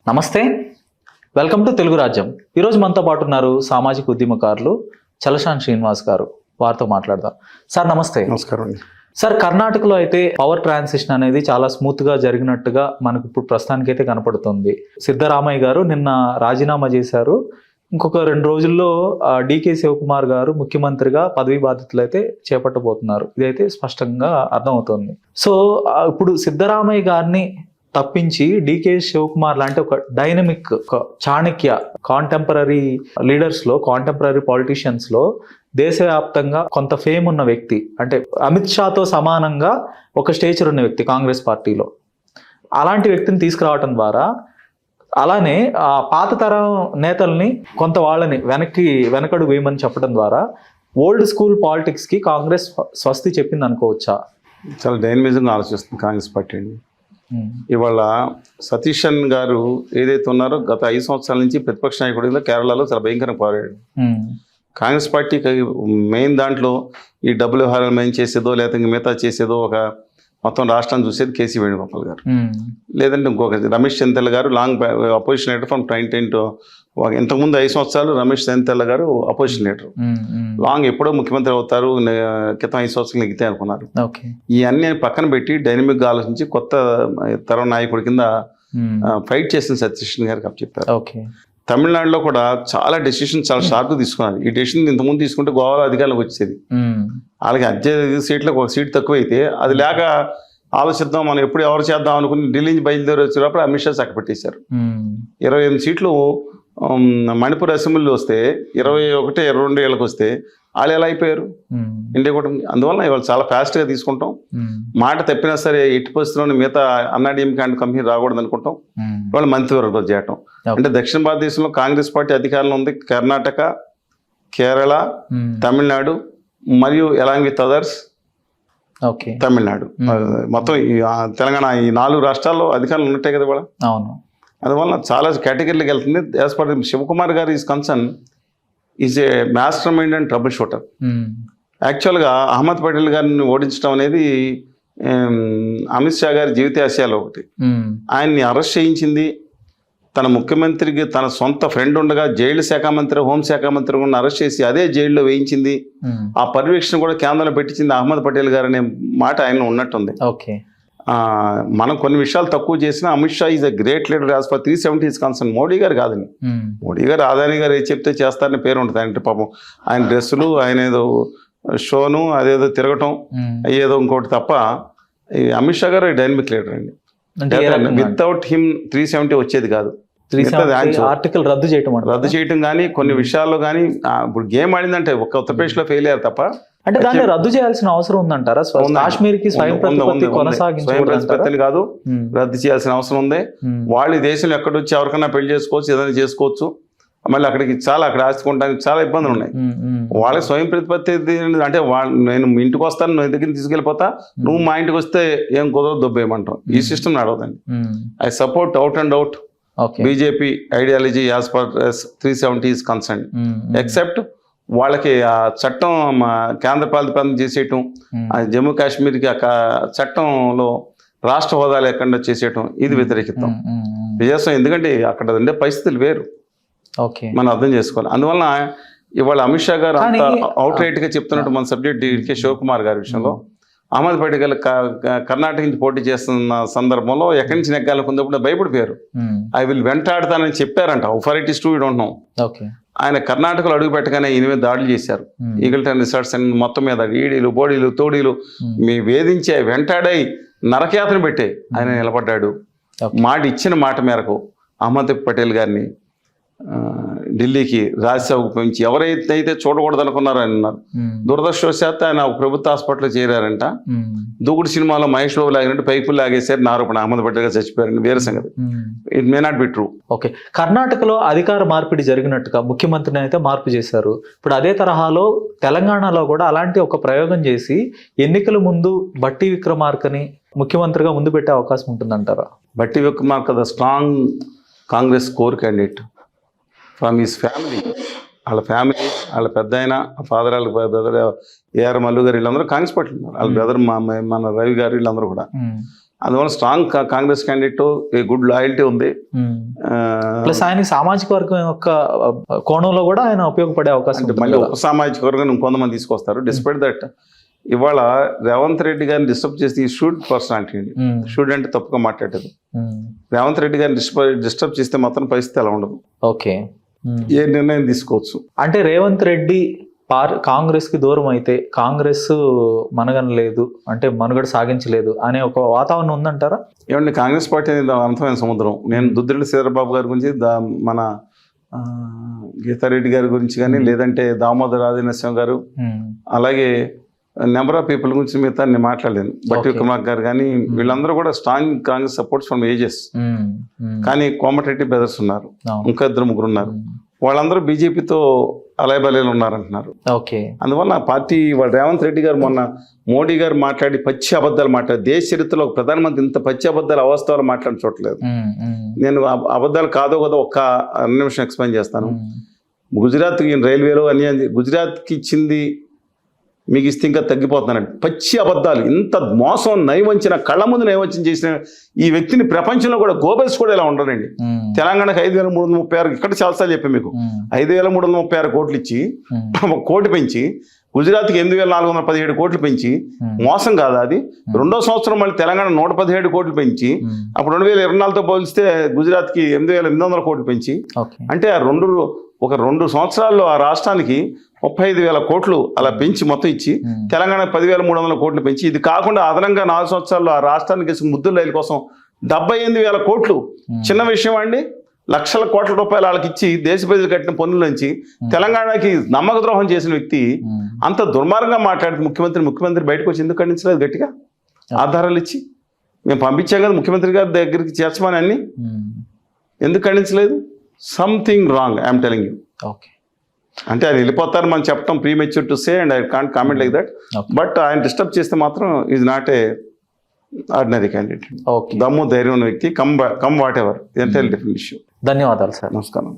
నమస్తే, welcome to Telugu రాజ్యం. ఈరోజు మనతో పాటు ఉన్నారు సామాజిక ఉద్యమకారులు చలసాని శ్రీనివాస్ గారు. వారితో మాట్లాడదాం. సార్ నమస్తే. నమస్కారం అండి. సార్, కర్ణాటకలో అయితే పవర్ ట్రాన్సిషన్ అనేది చాలా స్మూత్ గా జరిగినట్టుగా మనకు ఇప్పుడు ప్రస్తుతానికి అయితే కనపడుతుంది. సిద్ధరామయ్య గారు నిన్న రాజీనామా చేశారు. ఇంకొక 2 రోజుల్లో డికే శివకుమార్ గారు ముఖ్యమంత్రిగా పదవి బాధ్యతలు అయితే చేపట్టబోతున్నారు. ఇదైతే స్పష్టంగా అర్థమవుతుంది. సో ఇప్పుడు సిద్ధరామయ్య గారిని తప్పించి డికే శివకుమార్ లాంటి ఒక డైనమిక్, చాణక్య, కాంటెంపరీ లీడర్స్ లో, కాంటెంపరీ పాలిటీషియన్స్ లో దేశవ్యాప్తంగా కొంత ఫేమ్ ఉన్న వ్యక్తి, అంటే అమిత్ షాతో సమానంగా ఒక స్టేచర్ ఉన్న వ్యక్తి కాంగ్రెస్ పార్టీలో, అలాంటి వ్యక్తిని తీసుకురావటం ద్వారా, అలానే ఆ పాత తరం నేతల్ని కొంత వాళ్ళని వెనకడు వేయమని చెప్పడం ద్వారా ఓల్డ్ స్కూల్ పాలిటిక్స్ కి కాంగ్రెస్ స్వస్తి చెప్పింది అనుకోవచ్చా? చాలా డైనమిజంగా ఆలోచిస్తుంది కాంగ్రెస్ పార్టీ అండి. ఇవాళ సతీష్ గారు ఏదైతే ఉన్నారో గత 5 సంవత్సరాల నుంచి ప్రతిపక్ష నాయకుడిగా కేరళలో చాలా భయంకరంగా పోరాడాడు. కాంగ్రెస్ పార్టీకి మెయిన్ దాంట్లో ఈ డబ్బులు వ్యవహారాలు మెయిన్ చేసేదో లేకపోతే మిగతా చేసేదో ఒక మొత్తం రాష్ట్రాన్ని చూసేది కేసీ వేణుగోపాల్ గారు, లేదంటే ఇంకొక రమేష్ చెంతెల్ల గారు, long opposition leader from 2010 to ఇంతకుముందు 5 సంవత్సరాలు రమేష్ చెంతెల్ల గారు అపోజిషన్ లీడర్, లాంగ్ ఎప్పుడో ముఖ్యమంత్రి అవుతారు, క్రితం 5 సంవత్సరాలు ఎగితే అనుకున్నారు. ఇవన్నీ పక్కన పెట్టి డైనమిక్గా ఆలోచించి కొత్త తరం నాయకుడి కింద ఫైట్ చేసిన సతీష్ గారికి అప్పచెప్పారు. తమిళనాడులో కూడా చాలా డెసిషన్ చాలా షార్ప్గా తీసుకున్నారు. ఈ డెసిషన్ ఇంతకుముందు తీసుకుంటే గోవాలో అధికారులకు వచ్చేది, వాళ్ళకి అధ్యక్ష సీట్లకు ఒక సీట్ తక్కువైతే అది లేక ఆలోచిద్దాం మనం ఎప్పుడు ఎవరు చేద్దాం అనుకుని ఢిల్లీ నుంచి బయలుదేరి వచ్చేటప్పుడు అమిత్ షా చక్కపెట్టేశారు. 28 సీట్లు మణిపూర్ అసెంబ్లీలో వస్తే 21, 22 ఏళ్ళకి వస్తే వాళ్ళు ఎలా అయిపోయారు ఇండియా కూడా. అందువల్ల ఇవాళ చాలా ఫాస్ట్గా తీసుకుంటాం. మాట తప్పినా సరే ఎట్టి పరిస్థితుల్లో మిగతా అన్నాడీఎంకే అండ్ కంపెనీ రాకూడదు అనుకుంటాం. ఇవాళ మంత్రివర్గం చేయటం అంటే దక్షిణ భారతదేశంలో కాంగ్రెస్ పార్టీ అధికారంలో ఉంది. కర్ణాటక, కేరళ, తమిళనాడు మరియు ఎలాంగ్ విత్ అదర్స్ తమిళనాడు, మొత్తం తెలంగాణ, ఈ 4 రాష్ట్రాల్లో అధికారులు ఉన్నట్టే కదా ఇవాళ. అందువల్ల చాలా కేటగిరీలకు వెళ్తుంది. యాజ్ పర్ శివకుమార్ గారు is concern is a master mind and trouble shooter. యాక్చువల్గా అహ్మద్ పటేల్ గారిని ఓడించడం అనేది అమిత్ షా గారి జీవితాశయాలు ఒకటి. ఆయన్ని అరెస్ట్ చేయించింది తన ముఖ్యమంత్రికి తన సొంత ఫ్రెండ్ ఉండగా జైలు శాఖ మంత్రి, హోంశాఖ మంత్రి కూడా అరెస్ట్ చేసి అదే జైల్లో వేయించింది. ఆ పర్యవేక్షణ కూడా కేంద్రంలో పెట్టించింది అహ్మద్ పటేల్ గారు అనే మాట ఆయన ఉన్నట్టుంది. మనం కొన్ని విషయాలు తక్కువ చేసినా Amit Shah is a great leader as per 370 is concern. Modi గారు కాదని, మోడీ గారు అదానీ గారు ఏది చెప్తే చేస్తారని పేరు ఉంటుంది. అంటే పాపం ఆయన డ్రెస్సులు, ఆయన ఏదో షోను, అదేదో తిరగటం, అయ్యేదో ఇంకోటి తప్ప అమిత్ షా గారు డైనమిక్ లీడర్ అండి. వితౌట్ హిమ్ 370 వచ్చేది కాదు. ఆర్టికల్ రద్దు చేయటం కానీ కొన్ని విషయాల్లో కానీ ఇప్పుడు గేమ్ ఆడిందంటే ఒక్క ఉత్తరప్రదేశ్లో ఫెయిల్ అయ్యారు తప్ప, అంటే దాన్ని రద్దు చేయాల్సిన అవసరం ఉందంటారా? కాశ్మీర్కి స్వయం ప్రతిపత్తిని కాదు, రద్దు చేయాల్సిన అవసరం ఉంది. వాళ్ళు దేశంలో ఎక్కడొచ్చి ఎవరికైనా పెళ్లి చేసుకోవచ్చు, ఏదైనా చేసుకోవచ్చు. మళ్ళీ అక్కడికి అక్కడ ఆస్తుకోవడానికి చాలా ఇబ్బందులు ఉన్నాయి. వాళ్ళకి స్వయం ప్రతిపత్తి అంటే నేను ఇంటికి వస్తాను, నువ్వు దగ్గర తీసుకెళ్ళిపోతా, నువ్వు మా ఇంటికి వస్తే ఏం కుదరదు, దొబ్బేయమంటాం. ఈ సిస్టమ్ నడవదండి. I support out and out BJP ideology as per 370 is concern, except వాళ్ళకి ఆ చట్టం కేంద్ర పాలిత ప్రాంతం చేసేయటం, జమ్మూ కాశ్మీర్కి ఆ చట్టంలో రాష్ట్ర హోదా లేకుండా చేసేయటం, ఇది వ్యతిరేకిస్తాం చేస్తాం. ఎందుకంటే అక్కడ ఉండే పరిస్థితులు వేరు, మనం అర్థం చేసుకోవాలి. అందువలన ఇవాళ అమిత్ షా గారు అంత అవుట్ రైట్ గా చెప్తున్నట్టు మన సబ్జెక్ట్ డికే శివకుమార్ గారి విషయంలో అహ్మద్ పటేల్ కర్ణాటక నుంచి పోటీ చేస్తున్న సందర్భంలో ఎక్కడి నుంచి నెగ్గాలనుకున్నప్పుడు భయపడిపోయారు. ఐ విల్ వెంటాడతానని చెప్పారంట. For it is true, we don't know. ఆయన కర్ణాటకలో అడుగు పెట్టగానే ఈయన మీద దాడులు చేశారు. ఈగల్టన్ రిసార్ట్స్ అండ్ మొత్తం మీద ఈడీలు, బోడీలు, తోడీలు మీ వేధించే, వెంటాడై నరకయాతన పెట్టే ఆయన నిలబడ్డాడు. ఇచ్చిన మాట మేరకు అహ్మద్ పటేల్ గారిని ఢిల్లీకి రాజ్యసభకు పెంచి ఎవరైతే చూడకూడదు అనుకున్నారో ఆయన ఉన్నారు. దురదృష్టవశాత్తు ఆయన ప్రభుత్వ హాస్పిటల్లో చేరారంట. దూకుడు సినిమాలో మహేష్ బాబు లాగినట్టు పైపులు లాగేశారు, ఆరోపణ అహ్మద్ పటేల్ గారు చచ్చిపోయారని వేరే సంగతి. It may not be true. కర్ణాటకలో అధికార మార్పిడి జరిగినట్టుగా ముఖ్యమంత్రిని అయితే మార్పు చేశారు. ఇప్పుడు అదే తరహాలో తెలంగాణలో కూడా అలాంటి ఒక ప్రయోగం చేసి ఎన్నికల ముందు బట్టి విక్రమార్కని ముఖ్యమంత్రిగా ముందు పెట్టే అవకాశం ఉంటుందంటారా? బట్టి Vikramarka the strong Congress core candidate. From his family, వాళ్ళ ఫ్యామిలీ, వాళ్ళ పెద్ద ఆయన, ఫాదర్, వాళ్ళ బ్రదర్ ఏఆర్ మల్లు గారు, వీళ్ళందరూ కాంగ్రెస్ పార్టీ ఉన్నారు. వాళ్ళ బ్రదర్ మన రవి గారు, వీళ్ళందరూ కూడా. అందువల్ల strong Congress candidate, good loyalty ఉంది. ప్లస్ ఆయన సామాజిక వర్గం యొక్క కోణంలో కూడా ఆయన ఉపయోగపడే అవకాశం అంటే ఉంటుంది మళ్ళీ కదా. ఉప సామాజిక వర్గం ఇంకొంతమంది తీసుకొస్తారు. డిస్పైట్ దట్ ఇవాళ రేవంత్ రెడ్డి గారిని డిస్టర్బ్ చేస్తే ఈ షూడ్ పర్సనాలిటీ అండి. షూడ్ అంటే తప్పుగా మాట్లాడేది. రేవంత్ రెడ్డి గారిని డిస్టర్బ్ చేస్తే మాత్రం పరిస్థితి అలా ఉండదు. ఓకే. ఏ నిర్ణయం తీసుకోవచ్చు. అంటే రేవంత్ రెడ్డి కాంగ్రెస్ కి దూరం అయితే కాంగ్రెస్ మనగనలేదు, అంటే మనుగడ సాగించలేదు అనే ఒక వాతావరణం ఉందంటారా? ఏమండి, కాంగ్రెస్ పార్టీ అనేది అనంతమైన సముద్రం. నేను దుద్దిరెడ్డి శ్రీధరబాబు గారి గురించి, మన గీతారెడ్డి గారి గురించి కానీ, లేదంటే దామోదర్ రాజనరసింహ గారు, అలాగే నెంబర్ ఆఫ్ పీపుల్ గురించి మిగతా నేను మాట్లాడలేను. బట్టి విక్రమార్క గారు కానీ, వీళ్ళందరూ కూడా strong Congress supports from ages. కానీ కోమటిరెడ్డి బ్రదర్స్ ఉన్నారు, ఇంకా 2-3 ఉన్నారు. వాళ్ళందరూ బీజేపీతో అలయబలేలు ఉన్నారంటున్నారు. ఓకే. అందువల్ల పార్టీ రేవంత్ రెడ్డి గారు మొన్న మోడీ గారు మాట్లాడి పచ్చి అబద్ధాలు మాట్లాడి, దేశ చరిత్రలో ఒక ప్రధానమంత్రి ఇంత పచ్చి అబద్ధాలు అవాస్తవాలు మాట్లాడి చూడలేదు. నేను అబద్ధాలు కాదో కదా ఒక్క నిమిషం ఎక్స్ప్లెయిన్ చేస్తాను. గుజరాత్కి రైల్వేలో అన్ని గుజరాత్కి ఇచ్చింది మీకు ఇస్తే ఇంకా తగ్గిపోతున్నానండి. పచ్చి అబద్ధాలు, ఇంత మోసం, నైవంచన, కళ్ళ ముందు నైవంచన చేసిన ఈ వ్యక్తిని ప్రపంచంలో కూడా గోబెల్స్ కూడా ఇలా ఉండరండి. తెలంగాణకు 5,336, ఇక్కడ చాలాసార్లు చెప్పాను మీకు, 5,336 కోట్లు ఇచ్చి 1 కోటి పెంచి, గుజరాత్కి 8,417 కోట్లు పెంచి, మోసం కాదా అది? 2వ సంవత్సరం మళ్ళీ తెలంగాణ 117 కోట్లు పెంచి, అప్పుడు 2024తో పోలిస్తే గుజరాత్కి 8,800 కోట్లు పెంచి, అంటే ఆ ఒక 2 సంవత్సరాల్లో ఆ రాష్ట్రానికి 35,000 కోట్లు అలా పెంచి మొత్తం ఇచ్చి, తెలంగాణకు 10,300 కోట్లు పెంచి, ఇది కాకుండా అదనంగా 4 సంవత్సరాల్లో ఆ రాష్ట్రానికి ముద్దుల రైలు కోసం 78,000 కోట్లు. చిన్న విషయం అండి. లక్షల కోట్ల రూపాయలు వాళ్ళకి ఇచ్చి దేశ ప్రజలు కట్టిన పన్నుల నుంచి తెలంగాణకి నమ్మక ద్రోహం చేసిన వ్యక్తి అంత దుర్మార్గంగా మాట్లాడితే ముఖ్యమంత్రి బయటకు వచ్చి ఎందుకు ఖండించలేదు గట్టిగా? ఆధారాలు ఇచ్చి మేము పంపించాం కదా ముఖ్యమంత్రి గారి దగ్గరికి చేర్చమని, అన్ని ఎందుకు ఖండించలేదు? Something wrong, I'm telling you. Okay. అంటే ఆయన వెళ్ళిపోతారు మనం చెప్పడం premature to say, and I can't comment like that. But ఆయన డిస్టర్బ్ చేస్తే మాత్రం is not a ordinary candidate. దమ్ము ధైర్యం ఉన్న వ్యక్తి, come whatever, entire different issue. ధన్యవాదాలు సార్. నమస్కారం.